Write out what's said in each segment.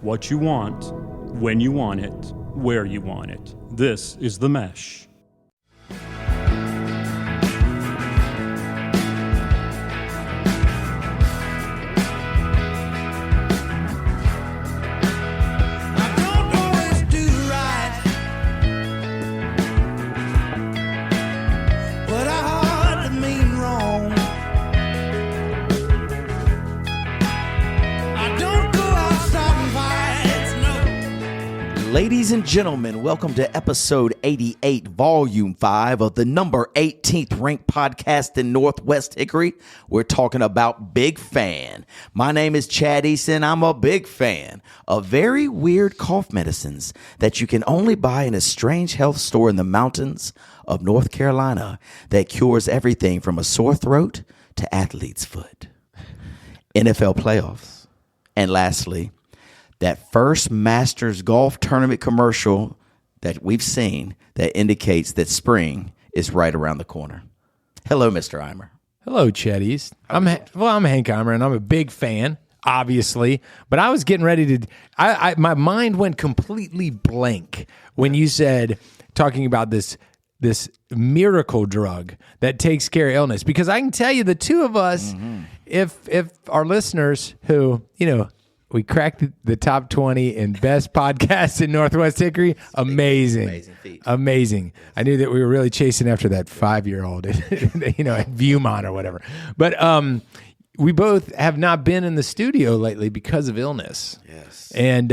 what you want, when you want it, where you want it. This is The Mesh. Ladies and gentlemen, welcome to episode 88, volume 5 of the number 18th ranked podcast in Northwest Hickory. We're talking about Big Fan. My name is Chad Easton. I'm a big fan of very weird cough medicines that you can only buy in a strange health store in the mountains of North Carolina that cures everything from a sore throat to athlete's foot, NFL playoffs, and lastly, that first Masters golf tournament commercial that we've seen that indicates that spring is right around the corner. Hello, Mr. Eimer. Hello, Chetties. I'm Hank Eimer, and I'm a big fan, obviously. But I was getting ready to. My mind went completely blank when you said talking about this miracle drug that takes care of illness. Because I can tell you, the two of us, if our listeners who we cracked the top 20 in best podcasts in Northwest Hickory. Amazing. Amazing. I knew that we were really chasing after that 5-year-old, at Viewmont or whatever. But we both have not been in the studio lately because of illness. Yes. And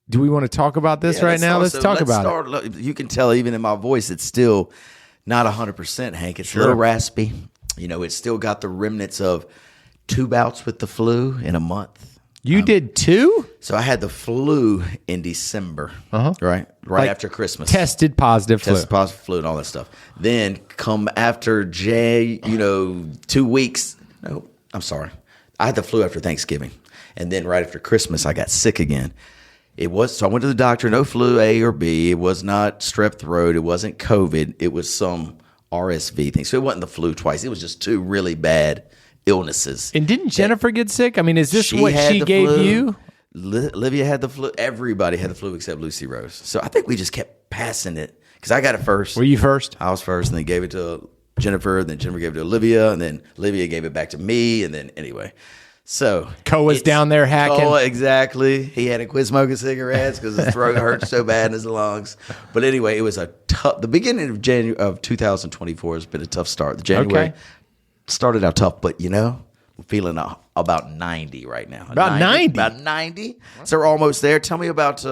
do we want to talk about this right now? Let's talk about it. You can tell even in my voice, it's still not 100%, Hank. It's a little raspy. It's still got the remnants of 2 bouts with the flu in a month. You did 2? So I had the flu in December, right after Christmas. Tested positive flu and all that stuff. Then come after 2 weeks. No, I'm sorry. I had the flu after Thanksgiving. And then right after Christmas, I got sick again. So I went to the doctor, no flu A or B. It was not strep throat. It wasn't COVID. It was some RSV thing. So it wasn't the flu twice. It was just 2 really bad illnesses. And didn't Jennifer get sick? I mean, is this what she gave you? Olivia had the flu. Everybody had the flu except Lucy Rose. So I think we just kept passing it because I got it first. Were you first? I was first, and then gave it to Jennifer. Then Jennifer gave it to Olivia, and then Olivia gave it back to me. And then anyway, so Co was down there hacking. Oh, exactly. He had to quit smoking cigarettes because his throat hurt so bad in his lungs. But anyway, it was a tough. The beginning of January of 2024 has been a tough start. The January. Okay. Started out tough, but we're feeling about 90 right now. About 90? About 90. So we're almost there. Tell me about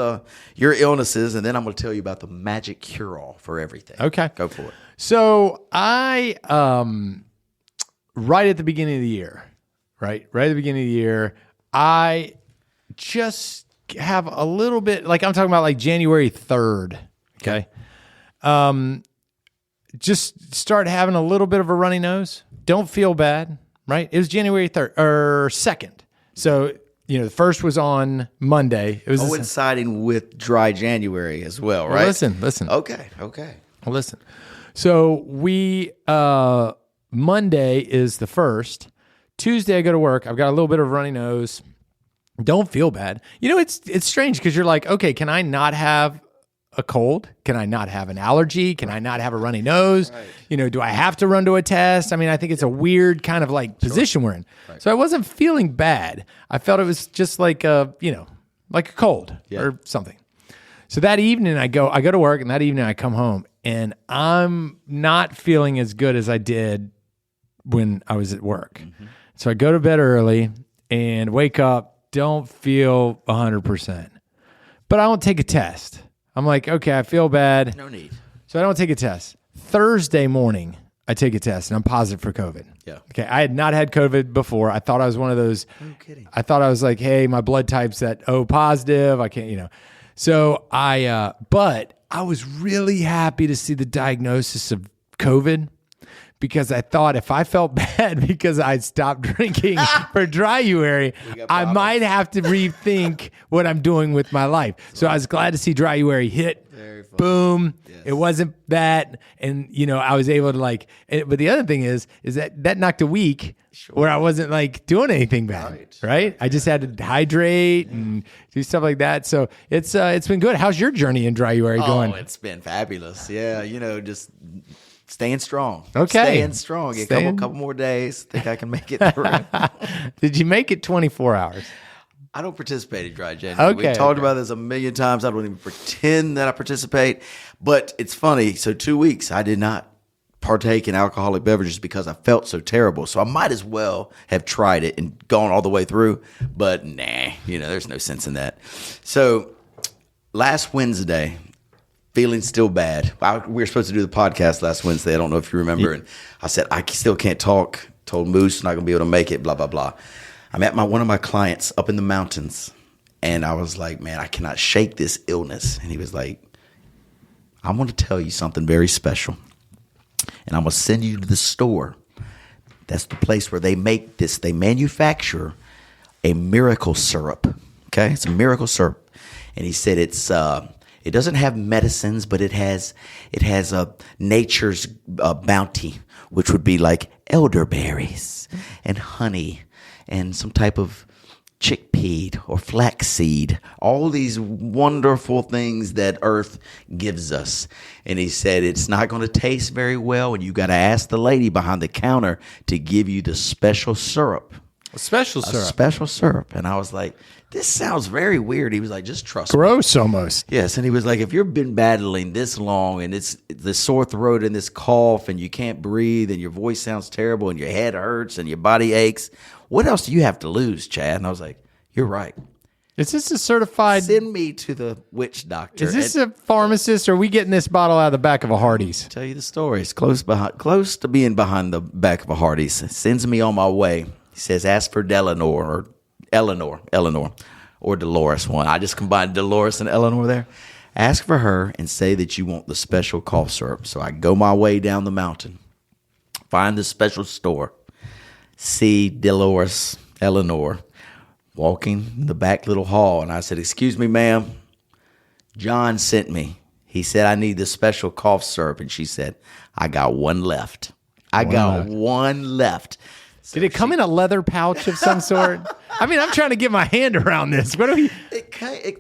your illnesses, and then I'm going to tell you about the magic cure-all for everything. Okay. Go for it. So I, right at the beginning of the year, I just have a little bit, like I'm talking about like January 3rd, okay? Just start having a little bit of a runny nose. Don't feel bad, right? It was January 3rd or 2nd. So, the first was on Monday. It was coinciding with dry January as well, right? Listen. Okay. Well, listen. So we Monday is the 1st. Tuesday I go to work. I've got a little bit of a runny nose. Don't feel bad. It's strange because you're like, okay, can I not have a cold? Can I not have an allergy? Can I not have a runny nose? Right. Do I have to run to a test? I mean, I think it's a weird kind of like position we're in. Right. So I wasn't feeling bad. I felt it was just like like a cold or something. So that evening I go to work, and that evening I come home, and I'm not feeling as good as I did when I was at work. Mm-hmm. So I go to bed early and wake up, don't feel 100%. But I don't take a test. I'm like, okay, I feel bad. No need. So I don't take a test. Thursday morning, I take a test, and I'm positive for COVID. Yeah. Okay, I had not had COVID before. I thought I was one of those. No kidding. I thought I was like, hey, my blood type's that O positive. I can't, So but I was really happy to see the diagnosis of COVID because I thought if I felt bad because I stopped drinking for Dryuary, I might have to rethink what I'm doing with my life. So I was glad to see Dryuary hit. boom. It wasn't that. And, I was able to but the other thing is that knocked a week where I wasn't doing anything bad. Right? I just had to hydrate and do stuff like that. So it's been good. How's your journey in Dryuary going? Oh, it's been fabulous. Yeah. Just staying strong. Okay. Staying strong. A couple more days. Think I can make it through. Did you make it 24 hours? I don't participate in Dry January. Okay, We've talked about this a million times. I don't even pretend that I participate. But it's funny. So 2 weeks, I did not partake in alcoholic beverages because I felt so terrible. So I might as well have tried it and gone all the way through. But nah, there's no sense in that. So last Wednesday, feeling still bad. We were supposed to do the podcast last Wednesday. I don't know if you remember. And I said, I still can't talk. Told Moose, not going to be able to make it, blah, blah, blah. I met one of my clients up in the mountains, and I was like, man, I cannot shake this illness. And he was like, I want to tell you something very special, and I'm going to send you to the store. That's the place where they make this. They manufacture a miracle syrup, okay? It's a miracle syrup. And he said it doesn't have medicines, but it has nature's bounty, which would be like elderberries and honey and some type of chickpea or flaxseed, all these wonderful things that earth gives us. And he said it's not going to taste very well, and you got to ask the lady behind the counter to give you the special syrup. A special syrup. A special syrup. And I was like, this sounds very weird. He was like, just trust me. Gross almost. Yes, and he was like, if you've been battling this long and it's the sore throat and this cough and you can't breathe and your voice sounds terrible and your head hurts and your body aches, what else do you have to lose, Chad? And I was like, you're right. Is this a certified... Send me to the witch doctor. Is this a pharmacist, or are we getting this bottle out of the back of a Hardee's? Tell you the story. It's close to being behind the back of a Hardee's. Sends me on my way. He says, ask for Eleanor or Dolores one. I just combined Dolores and Eleanor there. Ask for her and say that you want the special cough syrup. So I go my way down the mountain, find the special store, see Dolores, Eleanor, walking in the back little hall. And I said, excuse me, ma'am. John sent me. He said, I need the special cough syrup. And she said, I got one left. I got one left. So did it come in a leather pouch of some sort? I mean, I'm trying to get my hand around this. What are we?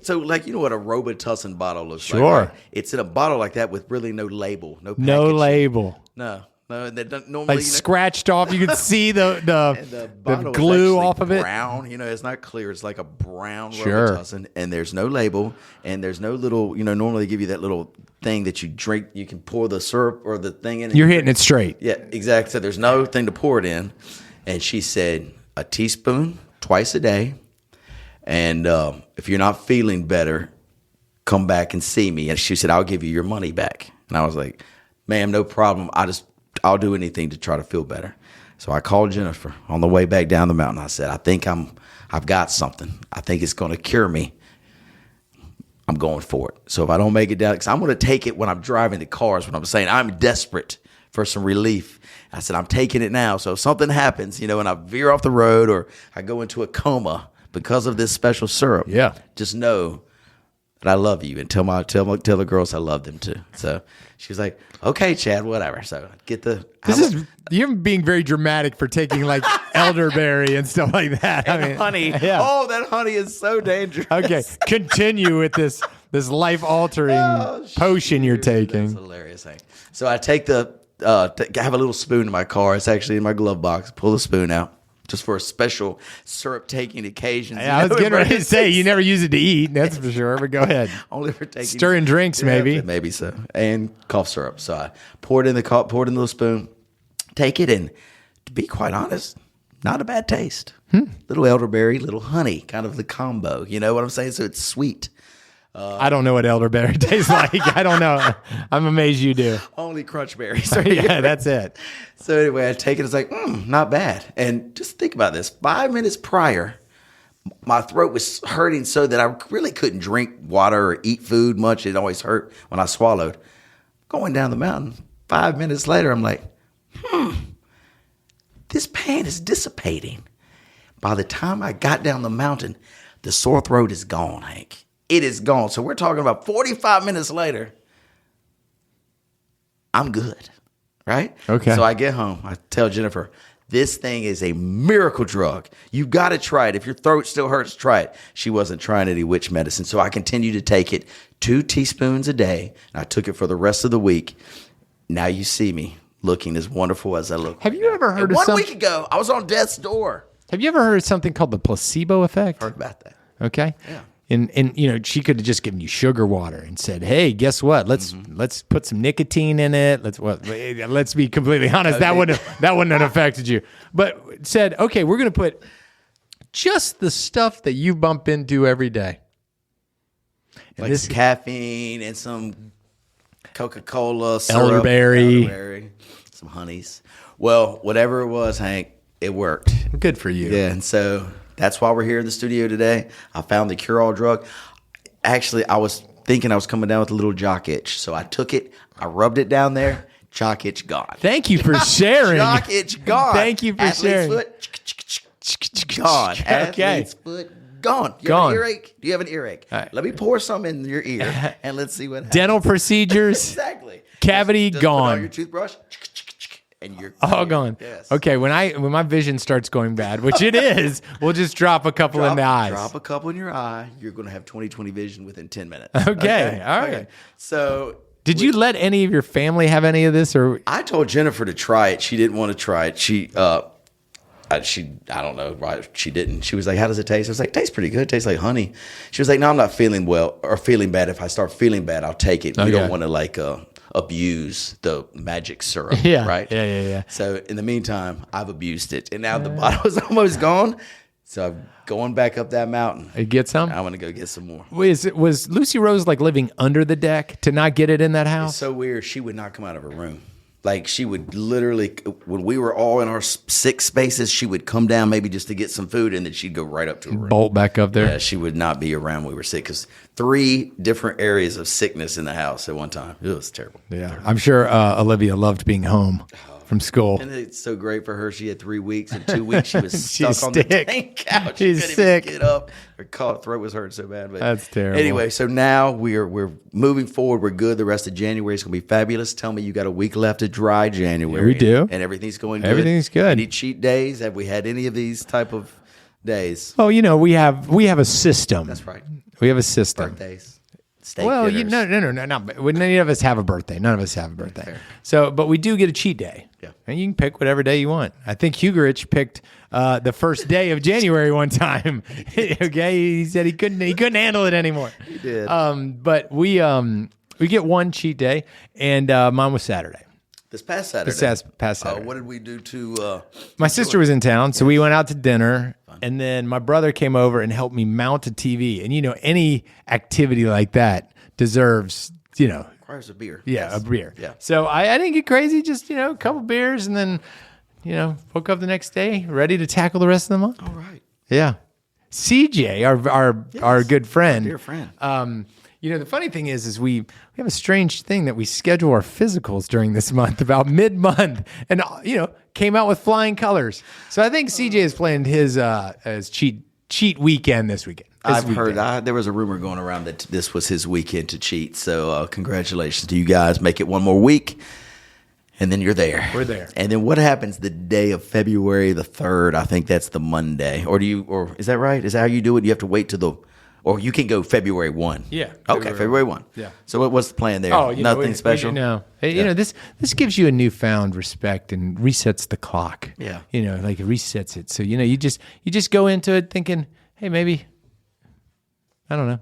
So, you know what a Robitussin bottle looks like? Sure. Right? It's in a bottle like that with really no label, no packaging. No label. No. That doesn't normally scratched off. You could see the glue off of it. Brown, it's not clear. It's like a brown Robitussin, and there's no label, and there's no little. Normally they give you that little thing that you drink. You can pour the syrup or the thing in. You're hitting it straight. Yeah, exactly. So there's no thing to pour it in. And she said a teaspoon twice a day, and if you're not feeling better, come back and see me. And she said, I'll give you your money back. And I was like, ma'am, no problem. I'll do anything to try to feel better. So I called Jennifer on the way back down the mountain. I said, I think I've got something. I think it's going to cure me. I'm going for it. So if I don't make it down, because I'm going to take it when I'm driving the cars, when I'm saying I'm desperate for some relief. I said, I'm taking it now. So if something happens, and I veer off the road or I go into a coma because of this special syrup, just know that I love you, and tell the girls I love them too. So she was like, okay, Chad, whatever. So you're being very dramatic for taking elderberry and stuff like that. And honey. Yeah. Oh, that honey is so dangerous. Okay. Continue with this life altering potion you're taking. That's hilarious. So I take I have a little spoon in my car. It's actually in my glove box. Pull the spoon out just for a special syrup taking occasions. I was getting ready to say you never use it to eat. That's for sure. But go ahead. Only for taking stirring drinks, maybe. Maybe so. And cough syrup. So I pour it in the spoon. Take it, and to be quite honest, not a bad taste. Little elderberry, little honey, kind of the combo. You know what I'm saying? So it's sweet. I don't know what elderberry tastes like. I don't know. I'm amazed you do. Only crunch berries. Yeah, that's it. So anyway, I take it. It's like, not bad. And just think about this. 5 minutes prior, my throat was hurting so that I really couldn't drink water or eat food much. It always hurt when I swallowed. Going down the mountain, 5 minutes later, I'm like, this pain is dissipating. By the time I got down the mountain, the sore throat is gone, Hank. It is gone. So we're talking about 45 minutes later, I'm good. Right? Okay. So I get home. I tell Jennifer, this thing is a miracle drug. You got to try it. If your throat still hurts, try it. She wasn't trying any witch medicine. So I continued to take it 2 teaspoons a day. And I took it for the rest of the week. Now you see me looking as wonderful as I look. Have you ever heard and of 1 week ago, I was on death's door. Have you ever heard of something called the placebo effect? Heard about that. Okay. Yeah. And she could have just given you sugar water and said, "Hey, guess what? Let's put some nicotine in it. Let's be completely honest. That wouldn't have affected you." But said, "Okay, we're going to put just the stuff that you bump into every day." And Like caffeine and some Coca-Cola, syrup, elderberry, some honeys. Well, whatever it was, Hank, it worked. good for you. Yeah, and so that's why we're here in the studio today. I found the cure-all drug. Actually, I was thinking I was coming down with a little jock itch, so I took it. I rubbed it down there. Jock itch gone. Thank you for sharing. Jock itch gone. Thank you for Athlete's sharing. Foot gone. Okay. Athlete's foot gone. You Gone. have an earache? Do you have an earache? right. Let me pour some in your ear and let's see what happens. Dental procedures, Exactly. cavity Just put it gone. on your toothbrush and you're all clear. gone. Yes. Okay, when my vision starts going bad, which it is, we'll just drop a couple in the eyes. Drop a couple in your eye. You're going to have 20/20 vision within 10 minutes. Okay, all right. So Did you let any of your family have any of this, or I told Jennifer to try it. She didn't want to try it. She I don't know why she didn't. She was like, "How does it taste?" I was like, "It tastes pretty good. It tastes like honey." She was like, "No, I'm not feeling well or feeling bad. If I start feeling bad, I'll take it. We Okay. don't want to abuse the magic syrup, Yeah. right?" Yeah. So in the meantime, I've abused it, and now the bottle is almost gone. So I'm going back up that mountain. you get some? I want to go get some more. Was Lucy Rose like living under the deck to not get it in that house? It's so weird. She would not come out of her room. Like she would literally, when we were all in our sick spaces, she would come down maybe just to get some food, and then she'd go right up to her room. Bolt back up there. Yeah, she would not be around when we were sick because 3 different areas of sickness in the house at one time. It was terrible. Yeah, I'm sure Olivia loved being home from school. And it's so great for her. She had 3 weeks. In 2 weeks, she was She's stuck on the sick. tank couch. She's She couldn't sick. even get up. Her throat was hurting so bad. But That's terrible. Anyway, so now we're moving forward. We're good. The rest of January is going to be fabulous. Tell me you got a week left of dry January. We do. And everything's going good. Everything's good. Any cheat days? Have we had any of these type of days? Oh, we have a system. That's right. We have a system. Birthdays. Steak Well, dinners. no. None of us have a birthday. None of us have a birthday. So, but we do get a cheat day. Yeah. And you can pick whatever day you want. I think Hugerich picked the first day of January one time. Okay, he said he couldn't handle it anymore. He did. But we get one cheat day, and mine was Saturday. This past Saturday. Past Saturday. What did we do to... My sister was in town, so we went out to dinner, and then my brother came over and helped me mount a TV. And any activity like that deserves, requires a beer. a beer. Yeah. So I didn't get crazy, just a couple beers, and then woke up the next day ready to tackle the rest of the month. All right. Yeah. CJ, our good friend, Dear friend. the funny thing is we have a strange thing that we schedule our physicals during this month about mid-month, and came out with flying colors. So I think CJ is playing his cheat weekend this weekend. I've heard there was a rumor going around that this was his weekend to cheat. So congratulations to you guys. Make it one more week, and then you're there. We're there. And then what happens the day of February the 3rd? I think that's the Monday. Or is that right? Is that how you do it? You have to wait till or you can go February 1. Yeah. Okay, February 1. Yeah. So what's the plan there? Oh, nothing special. No. This gives you a newfound respect and resets the clock. Yeah. Like it resets it. So you just go into it thinking, hey, maybe I don't know.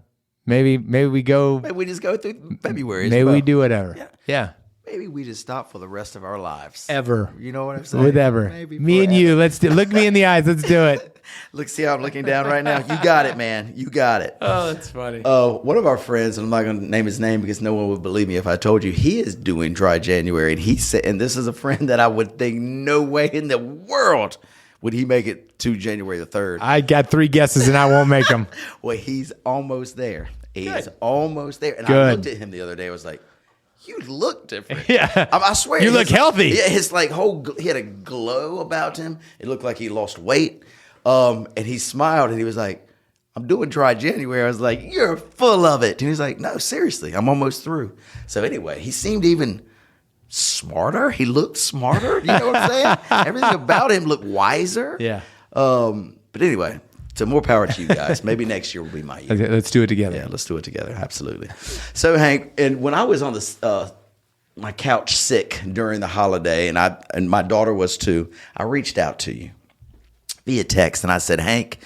Maybe we go. Maybe we just go through February. as Maybe well. we do whatever. Yeah. Maybe we just stop for the rest of our lives. Ever. You know what I'm saying? Whatever. Maybe Me and forever. you. Look me in the eyes. Let's do it. Look, see how I'm looking down right now? You got it, man. You got it. Oh, that's funny. One of our friends, and I'm not going to name his name because no one would believe me if I told you, he is doing dry January. And he said, and this is a friend that I would think no way in the world would he make it to January the 3rd. I got 3 guesses and I won't make them. Well, he's almost there. He Good. is almost there. And I Good. looked at him the other day. I was like, you look different. Yeah. I swear. You look healthy. Yeah, his he had a glow about him. It looked like he lost weight. And he smiled and he was like, I'm doing dry January. I was like, you're full of it. And he was like, no, seriously, I'm almost through. So anyway, he seemed even smarter. He looked smarter. You know what I'm saying? Everything about him looked wiser. Yeah. But anyway, so more power to you guys. Maybe next year will be my year. Okay, let's do it together. Yeah, let's do it together. Absolutely. So, Hank, and when I was on this my couch sick during the holiday, and my daughter was too, I reached out to you via text, and I said, Hank,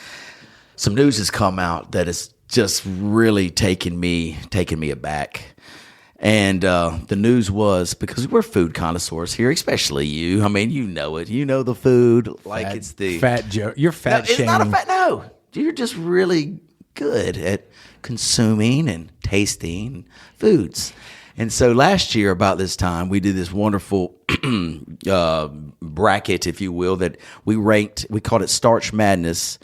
some news has come out that is just really taking me aback. And the news was, because we're food connoisseurs here, especially you. I mean, you know it. You know the food like Fat, it's the fat joke. You're fat It's shaming. not a fat. No, you're just really good at consuming and tasting foods. And so last year, about this time, we did this wonderful bracket, if you will, that we ranked. We called it Starch Madness.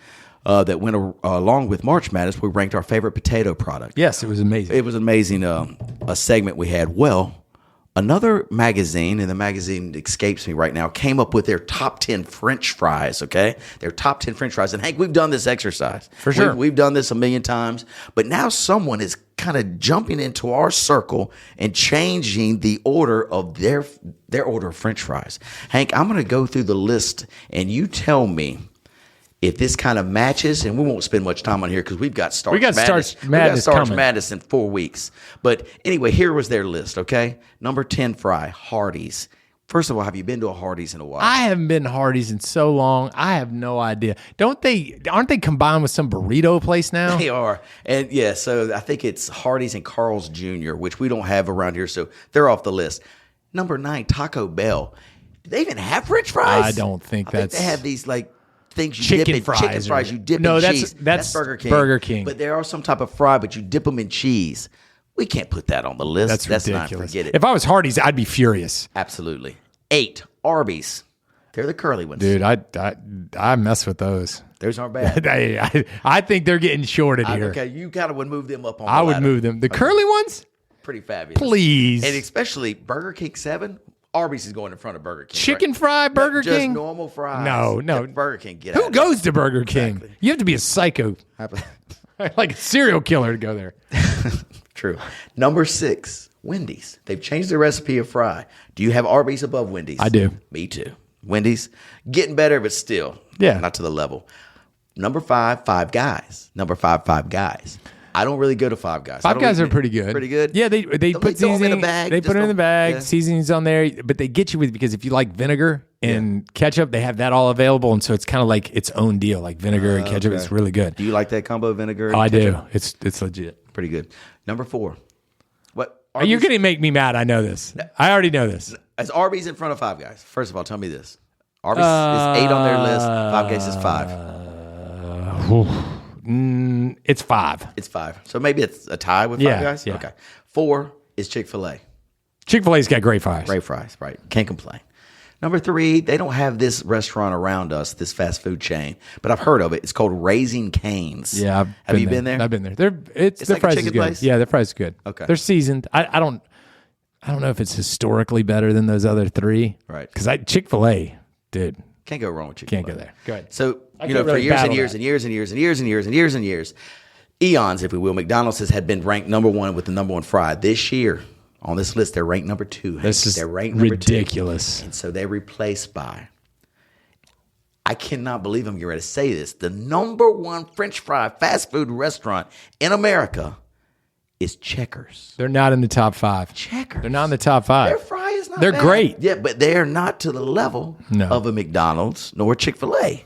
That went along with March Madness. We ranked our favorite potato product. Yes, it was amazing. It was amazing. A segment we had. Well, another magazine, and the magazine escapes me right now, came up with their top 10 French fries. Okay, their top 10 French fries. And Hank, we've done this exercise For sure. We've done this a million times, but now someone is kind of jumping into our circle and changing the order of their order of French fries. Hank, I'm going to go through the list, and you tell me if this kind of matches, and we won't spend much time on here because we've got Starch Madness. Starch Madness coming. Madness in 4 weeks. But anyway, here was their list, okay? Number 10 fry, Hardee's. First of all, have you been to a Hardee's in a while? I haven't been to Hardee's in so long. I have no idea. Aren't they combined with some burrito place now? They are. And yeah, so I think it's Hardee's and Carl's Jr., which we don't have around here, so they're off the list. Number 9, Taco Bell. Do they even have French fries? I don't think I think they have these like things you chicken dip in fries. chicken fries. You dip No, in that's- cheese. that's Burger King. Burger King. But there are some type of fry, but you dip them in cheese. We can't put that on the list. That's not. ridiculous. Forget it. If I was Hardee's, I'd be furious. Absolutely. 8, Arby's. They're the curly ones. Dude, I mess with those. Those aren't bad. I think they're getting shorted here. Okay, you kind of would move them up on. I the would ladder. move them. The curly ones? Pretty fabulous. Please. And especially Burger King 7. Arby's is going in front of Burger King. Chicken right? fry Burger Just King? normal fries. No. Yeah, Burger King. Get Who out goes to Burger King? Exactly. You have to be a psycho, like a serial killer to go there. True. Number 6, Wendy's. They've changed the recipe of fry. Do you have Arby's above Wendy's? I do. Me too. Wendy's getting better, but still, Yeah. not to the level. Number 5, Five Guys. Number 5, Five Guys. I don't really go to Five Guys. I Five don't Guys eat are pretty good. Pretty good. Yeah, they put throw 'em in a seasoning. bag, They just put it in the don't- bag. yeah. Seasonings on there, but they get you with because if you like vinegar and ketchup, they have that all available, and so it's kind of like its own deal. Like vinegar and ketchup, it's really good. Do you like that combo, vinegar? and Oh, I ketchup? do. It's legit. Pretty good. Number 4. What? You're Arby's- gonna make me mad. I know this. I already know this. Is Arby's in front of Five Guys? First of all, tell me this. Arby's is 8 on their list. Five Guys is 5. It's 5. It's 5. So maybe it's a tie with Yeah, Five Guys? yeah. Okay. 4 is Chick-fil-A. Chick-fil-A's got great fries. Great fries, right. Can't complain. Number 3, they don't have this restaurant around us, this fast food chain, but I've heard of it. It's called Raising Cane's. Yeah, Have you been there? I've been there. Their like a fries is chicken good. place? Yeah, their fries is good. Okay. They're seasoned. I don't know if it's historically better than those other 3. Right. Because Chick-fil-A, dude, Can't go wrong with Chick-fil-A. can't go there. Go ahead. So, I you know, can't for really years and battle years that. and years and years and years and years and years and years, eons, if we will, McDonald's had been ranked number 1 with the number 1 fry. This year, on this list, they're ranked number 2. This is they're ranked number 2. ridiculous. And so they're replaced by, I cannot believe I'm getting ready to say this, the number 1 French fry fast food restaurant in America is Checkers. They're not in the top 5. Checkers. They're not in the top 5. Their fry is not They're bad. great. Yeah, but they're not to the level No. of a McDonald's nor Chick-fil-A.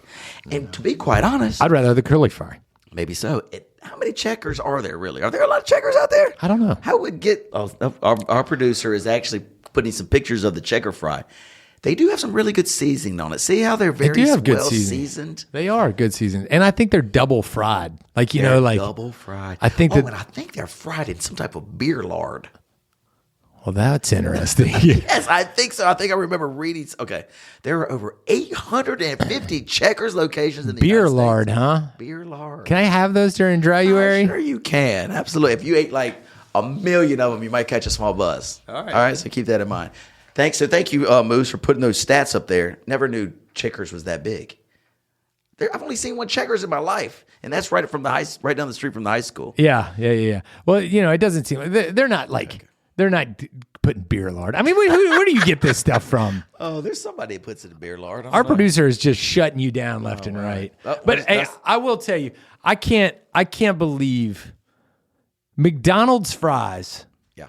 And to be quite honest, I'd rather have the curly fry. maybe so. How many Checkers are there really? Are there a lot of Checkers out there? I don't know. How would get our producer is actually putting some pictures of the Checker fry. They do have some really good seasoning on it. See how they're very do have good well seasoning. seasoned? They are good seasoned, and I think they're double fried. Like you They're know, like double fried. I think and that- I think they're fried in some type of beer lard. well, that's interesting. Yes, I think so. I think I remember reading. Okay, there are over 850 Checkers locations in the Beer United States. lard, huh? Beer lard. Can I have those during Dryuary? Sure you can. Absolutely. If you ate like a million of them, you might catch a small buzz. All right. So keep that in mind. Thank you, Moose, for putting those stats up there. Never knew Checkers was that big. I've only seen one Checkers in my life, and that's right down the street from the high school. Yeah. Well, you know, it doesn't seem like they're not like They're not putting beer lard. I mean, where do you get this stuff from? Oh, there's somebody that puts it in beer lard. Our producer is just shutting you down left and right. But hey, I will tell you, I can't believe McDonald's fries. Yeah.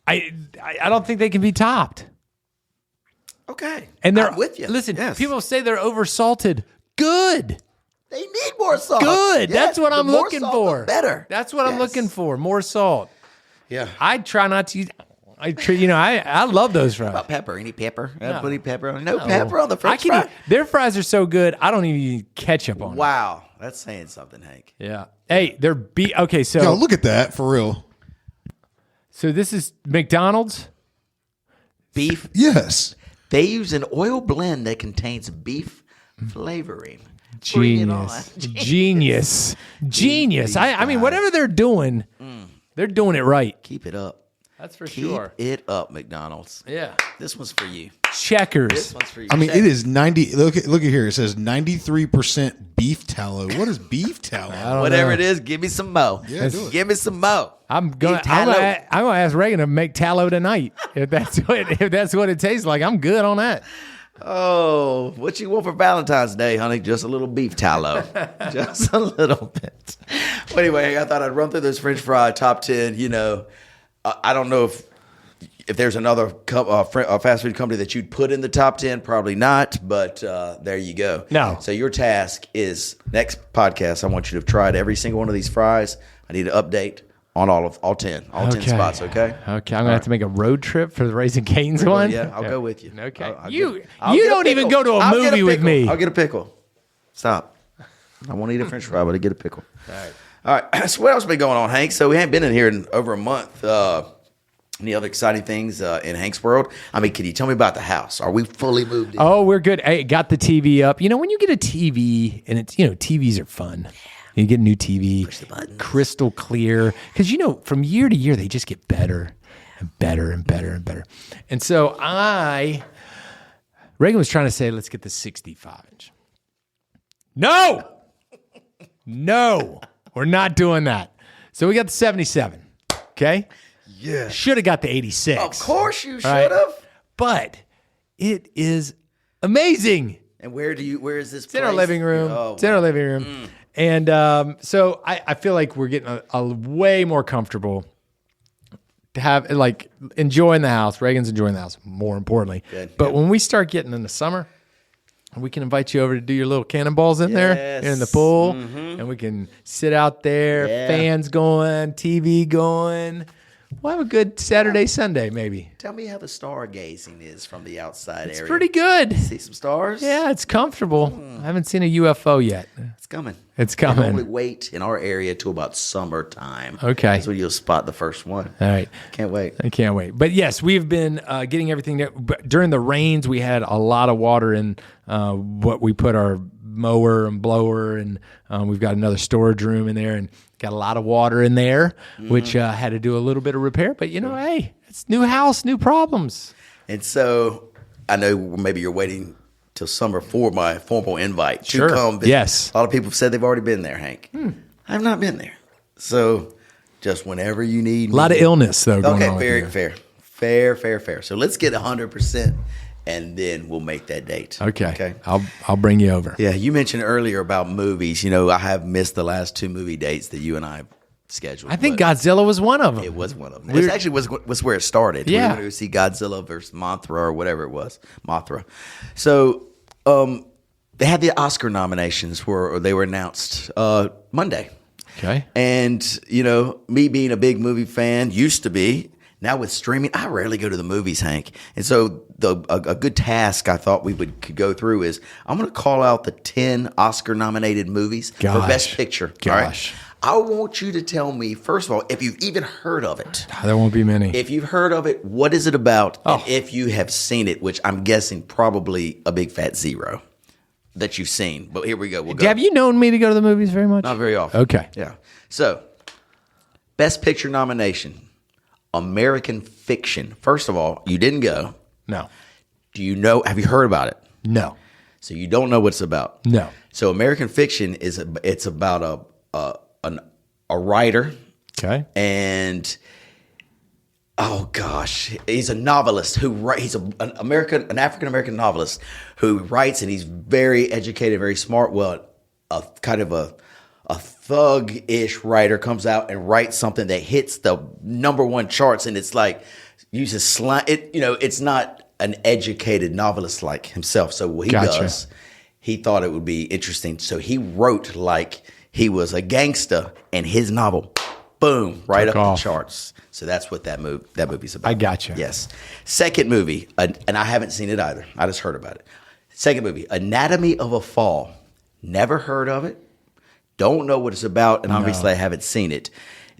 I don't think they can be topped. Okay. And they're I'm with you. Listen, Yes. people say they're oversalted. Good. They need more salt. Good. Yes, That's what the I'm more looking salt, for. the better. That's what I'm Yes. looking for. More salt. Yeah. I try not to use. I love those fries. About pepper. Any pepper? No. Put any pepper on? No pepper on the French I can fry? Their fries are so good, I don't even need ketchup on them. Wow. That's saying something, Hank. Yeah. Hey, they're okay. So Yo, look at that for real. So this is McDonald's. Beef. Yes. They use an oil blend that contains beef flavoring. Bring it on. Genius. I mean, whatever they're doing it right. Keep it up. That's for Keep sure. it up, McDonald's. Yeah. This one's for you. Checkers. This one's for you. I mean, Check. it is 90. Look at here. It says 93% beef tallow. What is beef tallow? Whatever know. it is, give me some mo. Yeah, do it. Give me some mo. I'm gonna Beef tallow. ask Reagan to make tallow tonight. If that's what it tastes like, I'm good on that. Oh, what you want for Valentine's Day, honey? Just a little beef tallow. Just a little bit. Well, anyway, I thought I'd run through this French fry top 10. You know, I don't know if there's another fast food company that you'd put in the top 10. Probably not, but there you go. No. So your task is next podcast, I want you to have tried every single one of these fries. I need an update on all 10 spots, okay? Okay, I'm gonna have to make a road trip for the Raising Cane's one. Yeah, I'll go with you. Okay. I'll You get a don't even pickle. go to a I'll get movie with pickle. me. I'll get a pickle. Stop. I won't eat a French fry, but I get a pickle. All right. So what else been going on, Hank? So we haven't been in here in over a month. Any other exciting things in Hank's world? I mean, can you tell me about the house? Are we fully moved in? Oh, we're good. Hey, got the TV up. You know, when you get a TV, and it's, TVs are fun. You get a new TV, crystal clear. Because, from year to year, they just get better and better and better and better. And so Reagan was trying to say, let's get the 65-inch. No, we're not doing that. So we got the 77, okay? Yeah. Should have got the 86. Of course you should right? have. But it is amazing. And where is this It's in our living room. Oh, It's in our living room. And so I feel like we're getting a way more comfortable to have, enjoying the house. Reagan's enjoying the house, more importantly. Good. But when we start getting in the summer, we can invite you over to do your little cannonballs in there in the pool. And we can sit out there, fans going, TV going. We'll have a good Saturday, Sunday, maybe. Tell me how the stargazing is from the outside area. It's pretty good. See some stars? Yeah, it's comfortable. I haven't seen a UFO yet. It's coming. It's They coming. only wait in our area till about summertime. Okay. That's when you'll spot the first one. All right. Can't wait. I can't wait. But yes, we've been getting everything there. But during the rains, we had a lot of water in what we put our mower and blower, and we've got another storage room in there, and got a lot of water in there, which had to do a little bit of repair. But, hey, it's new house, new problems. And so I know maybe you're waiting till summer for my formal invite Sure. to come visit. Yes. A lot of people have said they've already been there, Hank. I've not been there. So just whenever you need A lot of illness, though, going on. Okay, with very you. fair. So let's get 100%, and then we'll make that date. Okay. I'll bring you over. Yeah, you mentioned earlier about movies. I have missed the last 2 movie dates that you and I scheduled. I think but Godzilla was one of them. it was one of them. It actually was where it started. Yeah. We were going to see Godzilla versus Mothra or whatever it was. Mothra. So they had the Oscar nominations they were announced Monday. Okay. And, me being a big movie fan, used to be, now with streaming, I rarely go to the movies, Hank. And so a good task I thought we could go through is I'm going to call out the 10 Oscar-nominated movies for Best Picture. All right? Gosh. I want you to tell me, first of all, if you've even heard of it. There won't be many. If you've heard of it, what is it about? Oh. And if you have seen it, which I'm guessing probably a big fat zero that you've seen. But here we go. We'll go. Have you known me to go to the movies very much? Not very often. Okay. Yeah. So, Best Picture nomination, American Fiction. First of all, you didn't go. No. Have you heard about it? No. So you don't know what it's about. No. So American Fiction it's about a writer, Okay. and Oh gosh, he's a novelist he's an African American novelist who writes, and he's very educated, very smart. Well, a kind of a thug-ish writer comes out and writes something that hits the #1 charts, and it's like uses slang. It's not an educated novelist like himself. So what he does, he thought it would be interesting. So he wrote like he was a gangster, and his novel, boom, right Took up off. the charts. So that's what that movie's about. I gotcha. Yes. Second movie, and I haven't seen it either. I just heard about it. Second movie, Anatomy of a Fall. Never heard of it. Don't know what it's about, and obviously I haven't seen it.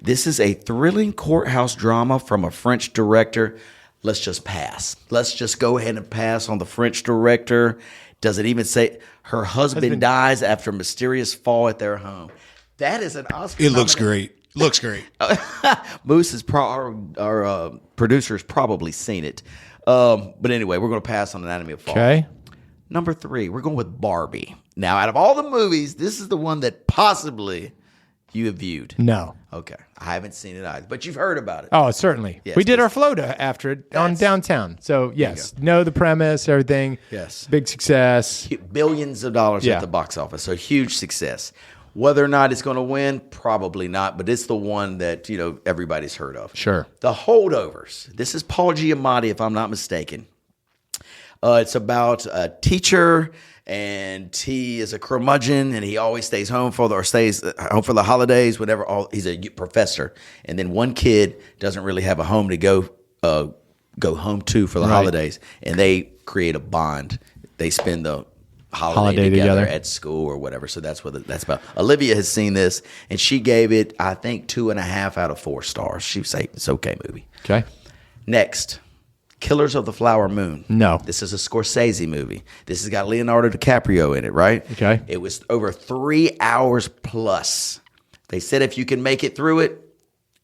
This is a thrilling courthouse drama from a French director. Let's just pass. Let's just go ahead and pass on the French director. Does it even say her husband dies after a mysterious fall at their home? That is an Oscar. It looks great. Looks great. Moose is our producer's probably seen it. But anyway, we're going to pass on Anatomy of a Fall. Okay. Number 3, we're going with Barbie. Now, out of all the movies, this is the one that possibly you have viewed. No. Okay. I haven't seen it either, but you've heard about it. Oh, certainly. Yes, we did yes. our float after it on downtown. So, yes, know the premise, everything. Yes. Big success. Billions of dollars Yeah. at the box office. So huge success. Whether or not it's going to win, probably not, but it's the one that, everybody's heard of. Sure. The Holdovers. This is Paul Giamatti, if I'm not mistaken. It's about a teacher, and he is a curmudgeon, and he always stays home for the holidays, whatever. He's a professor, and then one kid doesn't really have a home to go home to for the holidays, and they create a bond. They spend the holiday together at school or whatever. So that's what that's about. Olivia has seen this, and she gave it, I think, 2.5 out of 4 stars. She would say it's okay movie. Okay. Next, Killers of the Flower Moon. No. This is a Scorsese movie. This has got Leonardo DiCaprio in it, right? Okay. It was over 3 hours plus. They said if you can make it through it,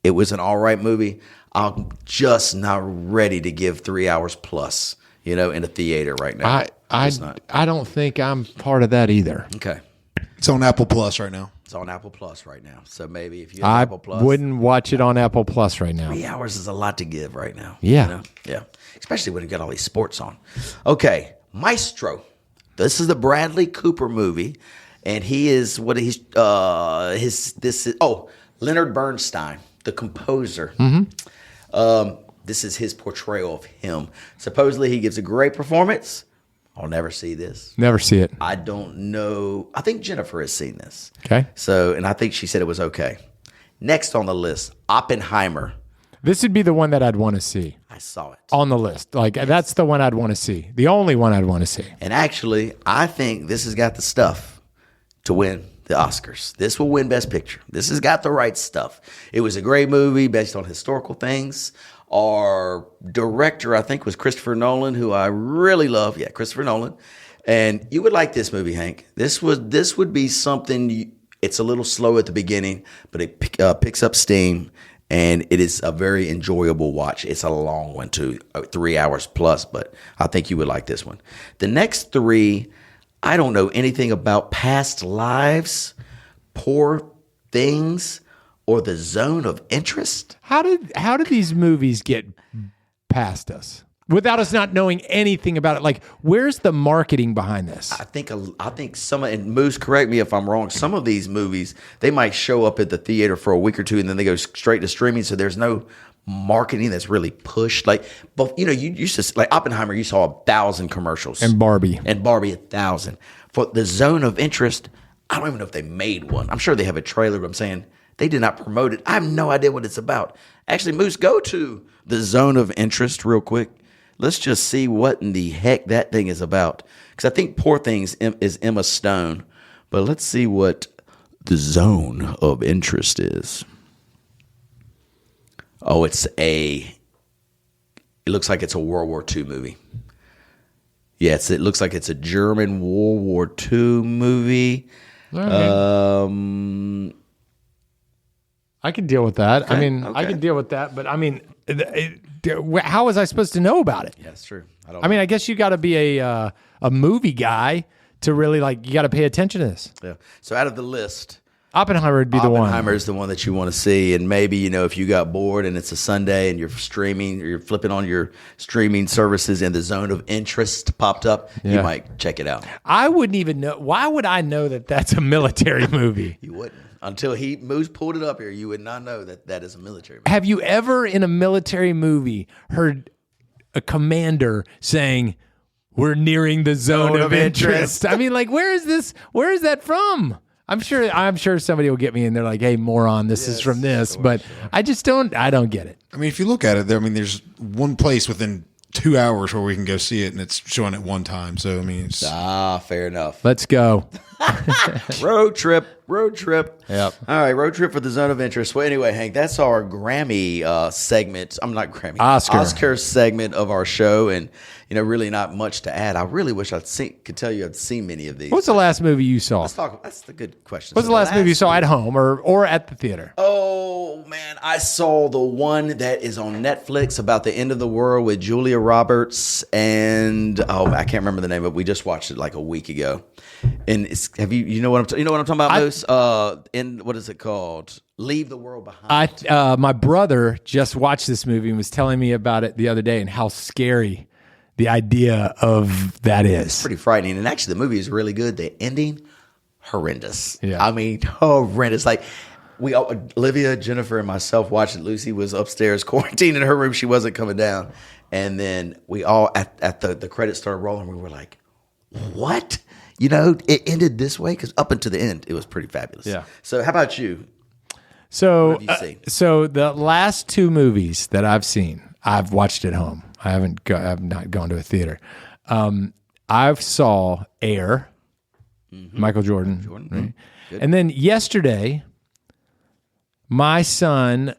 it was an all right movie. I'm just not ready to give 3 hours plus, in a theater right now. I don't think I'm part of that either. Okay. It's on Apple Plus right now. It's on Apple Plus right now. So maybe if you have Apple Plus. Wouldn't watch it on Apple Plus right now. 3 hours is a lot to give right now. Yeah. Yeah. Especially when you got all these sports on. Okay. Maestro. This is the Bradley Cooper movie. And he is Leonard Bernstein, the composer. Mm-hmm. This is his portrayal of him. Supposedly he gives a great performance. I'll never see this. Never see it. I don't know. I think Jennifer has seen this. Okay. And I think she said it was okay. Next on the list, Oppenheimer. This would be the one that I'd want to see I saw it. on the list. That's the one I'd want to see. The only one I'd want to see. And actually, I think this has got the stuff to win the Oscars. This will win Best Picture. This has got the right stuff. It was a great movie based on historical things. Our director, I think, was Christopher Nolan, who I really love. Yeah, Christopher Nolan. And you would like this movie, Hank. This would be something. It's a little slow at the beginning, but it picks up steam, and it is a very enjoyable watch. It's a long one too, 3 hours plus, but I think you would like this one. The next 3, I don't know anything about. Past Lives, Poor Things, or The Zone of Interest. How did these movies get past us without us not knowing anything about it? Like, where's the marketing behind this? I think some of, and Moose, correct me if I'm wrong, some of these movies, they might show up at the theater for a week or two and then they go straight to streaming, so there's no marketing that's really pushed. Like, but you used to, like Oppenheimer, you saw 1,000 commercials. And Barbie. 1,000. For The Zone of Interest, I don't even know if they made one. I'm sure they have a trailer, but I'm saying they did not promote it. I have no idea what it's about. Actually, Moose, go to The Zone of Interest real quick. Let's just see what in the heck that thing is about. Because I think Poor Things is Emma Stone. But let's see what The Zone of Interest is. Oh, it looks like it's a World War II movie. Yes, it looks like it's a German World War II movie. Okay. I can deal with that. Okay, I mean, okay. I can deal with that. But I mean, how was I supposed to know about it? Yeah, that's true. I mean, I guess you got to be a movie guy to really you got to pay attention to this. Yeah. So out of the list, Oppenheimer would be the one. Oppenheimer is the one that you want to see, and maybe if you got bored and it's a Sunday and you're streaming or you're flipping on your streaming services and the zone of interest popped up, you might check it out. I wouldn't even know. Why would I know that that's a military movie? You wouldn't until Moose pulled it up here. You would not know that is a military movie. Have you ever in a military movie heard a commander saying, "We're nearing the zone of interest"? I mean, like, where is this? Where is that from? I'm sure somebody will get me and they're like, "Hey, moron, this is from this," but I just don't. I don't get it. I mean, if you look at it, there's one place within 2 hours where we can go see it, and it's showing at one time. So I mean, it's fair enough. Let's go. Road trip. Yep. All right, road trip for the zone of interest. Well, anyway, Hank, that's our Grammy segment. I'm not Grammy. Oscar segment of our show, and really not much to add. I really wish could tell you I'd seen many of these. What's the last movie you saw? That's the good question. What's the last movie you saw at home or at the theater? Oh man, I saw the one that is on Netflix about the end of the world with Julia Roberts and I can't remember the name of it. We just watched it like a week ago. And you know what I'm talking about, Moose? What is it called? Leave the World Behind. My brother just watched this movie and was telling me about it the other day and how scary the idea of that is. It's pretty frightening. And actually, the movie is really good. The ending, horrendous. Yeah. I mean, horrendous. Like, Olivia, Jennifer, and myself watched it. Lucy was upstairs quarantined in her room. She wasn't coming down. And then we all, at the credits started rolling, we were like, what? It ended this way? Because up until the end, it was pretty fabulous. Yeah. So how about you? So, what have you seen? So the last two movies that I've seen, I've watched at home. I've not gone to a theater. I saw Air, Michael Jordan. Right? And then yesterday, my son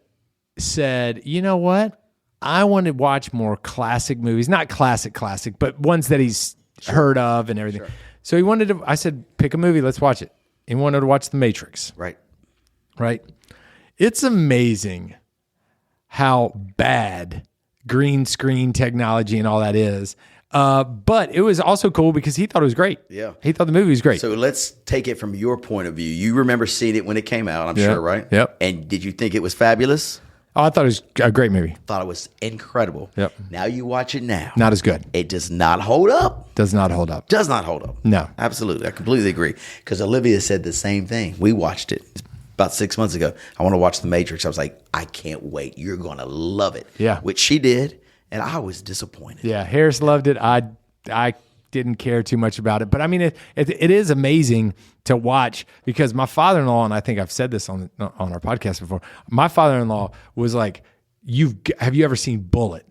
said, "You know what? I want to watch more classic movies. Not classic, but ones that he's heard of and everything." Sure. So he wanted to, I said, "Pick a movie, let's watch it." He wanted to watch The Matrix. Right. It's amazing how bad green screen technology and all that is. But it was also cool because he thought it was great. Yeah. He thought the movie was great. So let's take it from your point of view. You remember seeing it when it came out, I'm sure, right? Yep. And did you think it was fabulous? Oh, I thought it was a great movie. Thought it was incredible. Yep. Now you watch it now. Not as good. It does not hold up. Does not hold up. Does not hold up. No. Absolutely. I completely agree. Because Olivia said the same thing. We watched it about 6 months ago. I want to watch The Matrix. I was like, I can't wait. You're going to love it. Yeah. Which she did. And I was disappointed. Yeah. Harris loved it. I didn't care too much about it. But I mean, it is amazing to watch because my father-in-law, and I think I've said this on our podcast before, my father-in-law was like, have you ever seen Bullet?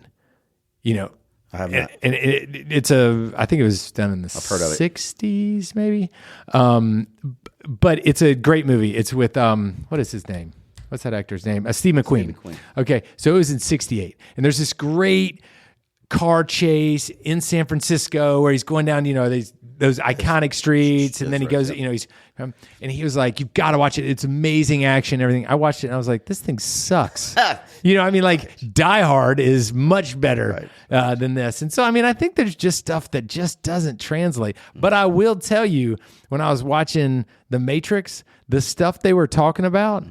I have not. And I think it was done in the 60s maybe. But it's a great movie. It's with, what is his name? What's that actor's name? Steve McQueen. Okay. So it was in 68. And there's this great car chase in San Francisco where he's going down, those iconic streets. And then he goes, and he was like, "You've got to watch it. It's amazing action, everything." I watched it and I was like, this thing sucks. Die Hard is much better than this. And so, I think there's just stuff that just doesn't translate. But I will tell you, when I was watching The Matrix, the stuff they were talking about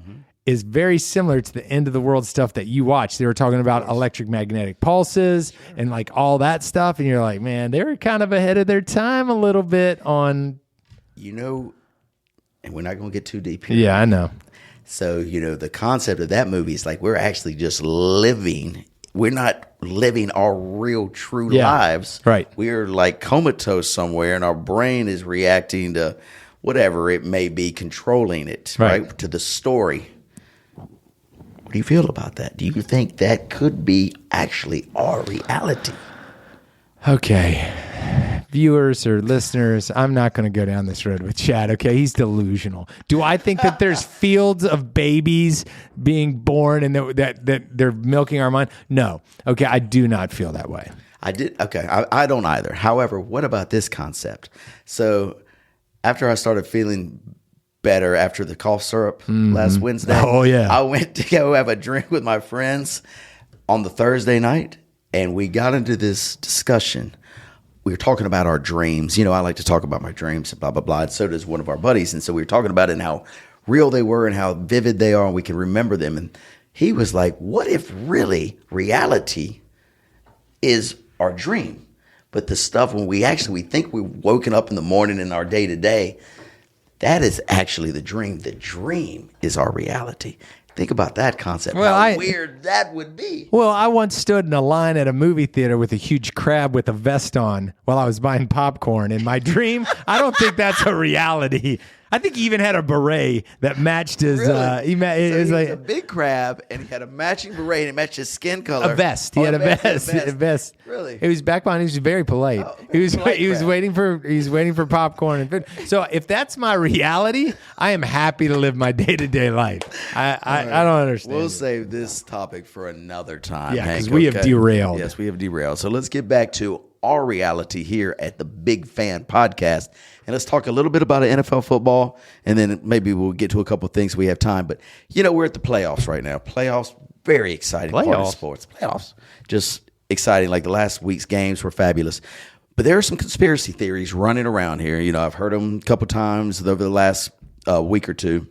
is very similar to the end of the world stuff that you watch. They were talking about electromagnetic pulses and like all that stuff. And you're like, man, they were kind of ahead of their time a little bit on. And we're not going to get too deep here. Yeah, I know. So, the concept of that movie is like we're actually just living. We're not living our real, true lives. Right. We're like comatose somewhere and our brain is reacting to whatever it may be, controlling it, right? To the story. What do you feel about that? Do you think that could be actually our reality? Okay. Viewers or listeners, I'm not going to go down this road with Chad, okay? He's delusional. Do I think that there's fields of babies being born and that they're milking our mind? No. Okay, I do not feel that way. I don't either. However, what about this concept? So after I started feeling better after the cough syrup last Wednesday, I went to go have a drink with my friends on the Thursday night, and we got into this discussion. We were talking about our dreams. I like to talk about my dreams and blah, blah, blah. And so does one of our buddies. And so we were talking about it and how real they were and how vivid they are, and we can remember them. And he was like, what if really reality is our dream? But the stuff when we think we're woken up in the morning in our day to day, that is actually the dream. The dream is our reality. Think about that concept. Well, how weird that would be. Well, I once stood in a line at a movie theater with a huge crab with a vest on while I was buying popcorn. In my dream, I don't think that's a reality. I think he even had a beret that matched his. Really? He was was like a big crab, and he had a matching beret, and it matched his skin color. a vest. He had a vest. A vest. Really? He was back behind. He was very polite. Oh, he was polite crab. waiting for popcorn and food. So if that's my reality, I am happy to live my day-to-day life. I don't understand. We'll it. save this topic for another time. Yeah, 'cause Hank, we have derailed. Yes, we have derailed. So let's get back to our reality here at the Big Fan Podcast. And let's talk a little bit about NFL football, and then maybe we'll get to a couple of things if we have time. But, we're at the playoffs right now. Playoffs, very exciting part of sports. Playoffs, just exciting. Like the last week's games were fabulous. But there are some conspiracy theories running around here. I've heard them a couple times over the last week or two,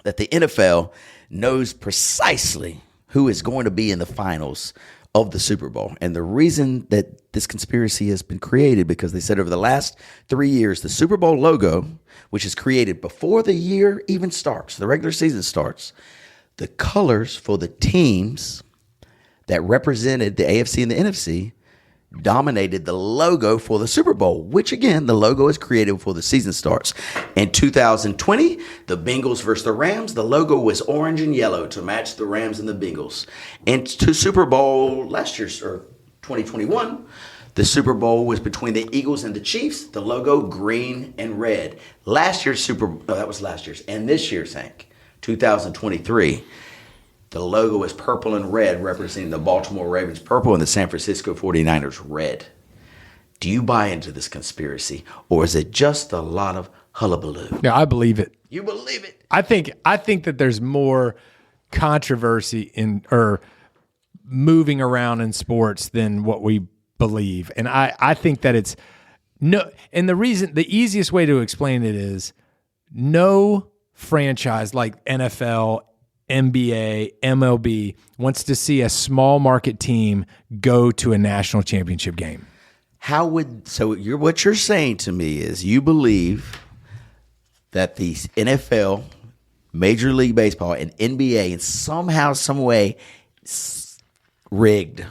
that the NFL knows precisely who is going to be in the finals of the Super Bowl. And the reason that this conspiracy has been created, because they said over the last 3 years, the Super Bowl logo, which is created before the year even starts, the regular season starts, the colors for the teams that represented the AFC and the NFC dominated the logo for the Super Bowl, which again, the logo is created before the season starts. In 2020, the Bengals versus the Rams, the logo was orange and yellow to match the Rams and the Bengals. And to Super Bowl last year, or 2021, the Super Bowl was between the Eagles and the Chiefs, the logo green and red. That was last year's. And this year's, Hank, 2023, the logo is purple and red, representing the Baltimore Ravens purple and the San Francisco 49ers red. Do you buy into this conspiracy, or is it just a lot of hullabaloo? Yeah, I believe it. You believe it? I think that there's more controversy or moving around in sports than what we believe. And I think that it's no, and the easiest way to explain it is no franchise like NFL, NBA, MLB wants to see a small market team go to a national championship game. What you're saying to me is you believe that the NFL, Major League Baseball, and NBA in somehow, some way rigged.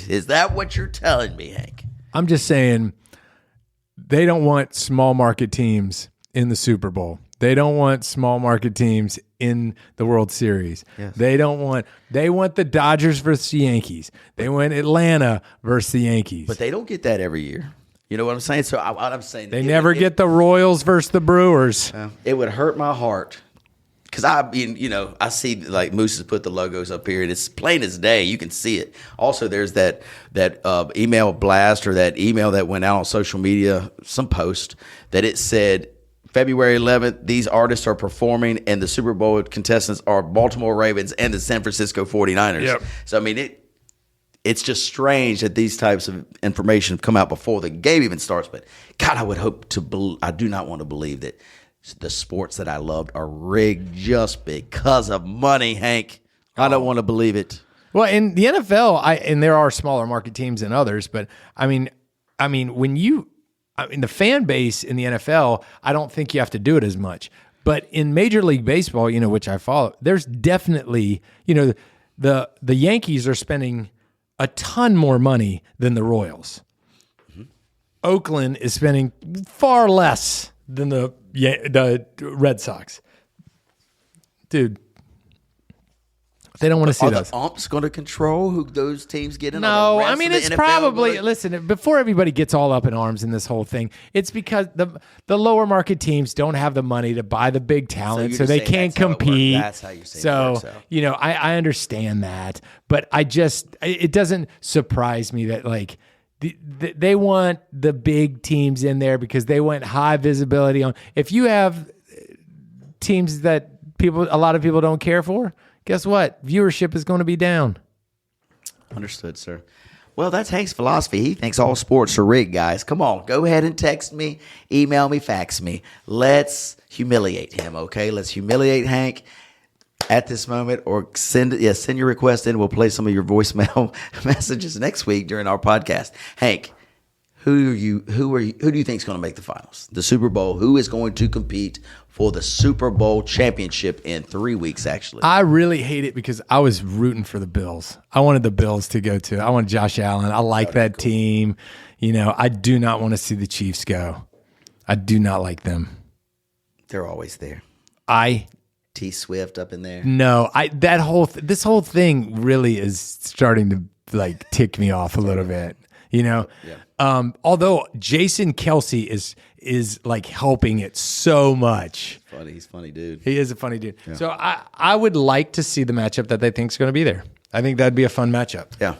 Is that what you're telling me, Hank? I'm just saying they don't want small market teams in the Super Bowl. They don't want small market teams in the World Series. Yes. They want the Dodgers versus the Yankees. They want Atlanta versus the Yankees. But they don't get that every year. You know what I'm saying? So what I'm saying, they never get the Royals versus the Brewers. It would hurt my heart because I see like Moose has put the logos up here, and it's plain as day. You can see it. Also, there's that email blast or that email that went out on social media, some post that it said, February 11th, these artists are performing, and the Super Bowl contestants are Baltimore Ravens and the San Francisco 49ers. Yep. So, I mean, it's just strange that these types of information have come out before the game even starts. But, God, I do not want to believe that the sports that I loved are rigged just because of money, Hank. I don't want to believe it. Well, in the NFL, and there are smaller market teams than others, but, I mean, the fan base in the NFL, I don't think you have to do it as much. But in Major League Baseball, which I follow, there's definitely, the Yankees are spending a ton more money than the Royals. Mm-hmm. Oakland is spending far less than the Red Sox. Dude, they don't want to see those. Are the umps going to control who those teams get in? No, I mean, it's probably, listen, before everybody gets all up in arms in this whole thing, it's because the lower market teams don't have the money to buy the big talent, so they can't compete. That's how you say it works out. I understand that, but it doesn't surprise me that, like, they want the big teams in there because they want high visibility on. If you have teams that a lot of people don't care for, guess what? Viewership is going to be down. Understood, sir. Well, that's Hank's philosophy. He thinks all sports are rigged, guys. Come on, go ahead and text me, email me, fax me. Let's humiliate him, okay? Let's humiliate Hank at this moment, or send your request in. We'll play some of your voicemail messages next week during our podcast. Hank, who do you think is going to make the finals? The Super Bowl. Who is going to compete for the Super Bowl championship in 3 weeks, actually? I really hate it because I was rooting for the Bills. I wanted the Bills to go to. I want Josh Allen. I like that team. You know, I do not want to see the Chiefs go. I do not like them. They're always there. T Swift up in there. No, this whole thing really is starting to like tick me off a little bit. You know, although Jason Kelsey is like helping it so much. Funny, he's a funny dude. He is a funny dude. Yeah. So I would like to see the matchup that they think is going to be there. I think that'd be a fun matchup. Yeah,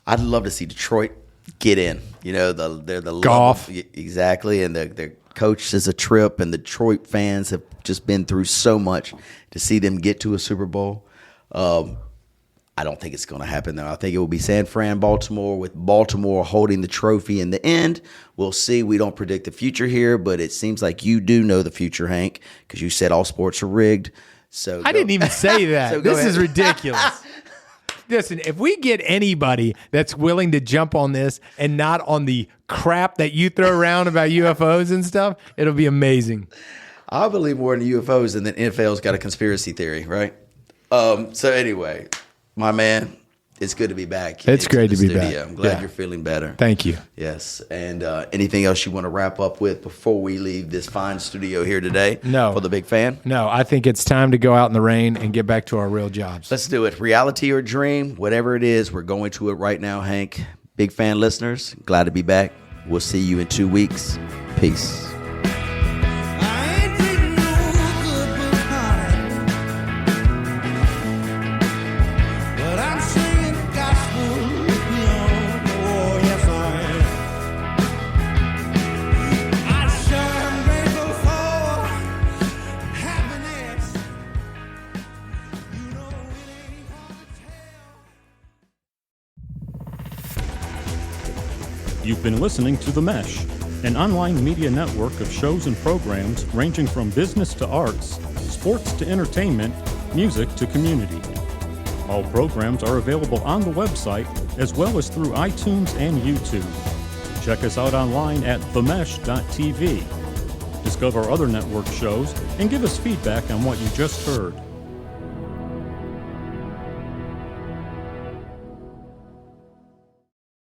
I'd love to see Detroit get in. You know, they're the golf exactly, and their coach is a trip, and the Detroit fans have just been through so much to see them get to a Super Bowl. I don't think it's going to happen, though. I think it will be San Fran, Baltimore, with Baltimore holding the trophy in the end. We'll see. We don't predict the future here, but it seems like you do know the future, Hank, because you said all sports are rigged. So I didn't even say that. So this is ridiculous. Listen, if we get anybody that's willing to jump on this and not on the crap that you throw around about UFOs and stuff, it'll be amazing. I believe more in UFOs than the NFL's got a conspiracy theory, right? So anyway, my man, it's good to be back. It's great to be back. I'm glad you're feeling better. Thank you. Yes. And anything else you want to wrap up with before we leave this fine studio here today? No. For the big fan? No, I think it's time to go out in the rain and get back to our real jobs. Let's do it. Reality or dream, whatever it is, we're going to it right now, Hank. Big fan listeners, glad to be back. We'll see you in 2 weeks. Peace. You've been listening to The Mesh, an online media network of shows and programs ranging from business to arts, sports to entertainment, music to community. All programs are available on the website as well as through iTunes and YouTube. Check us out online at themesh.tv. Discover other network shows and give us feedback on what you just heard.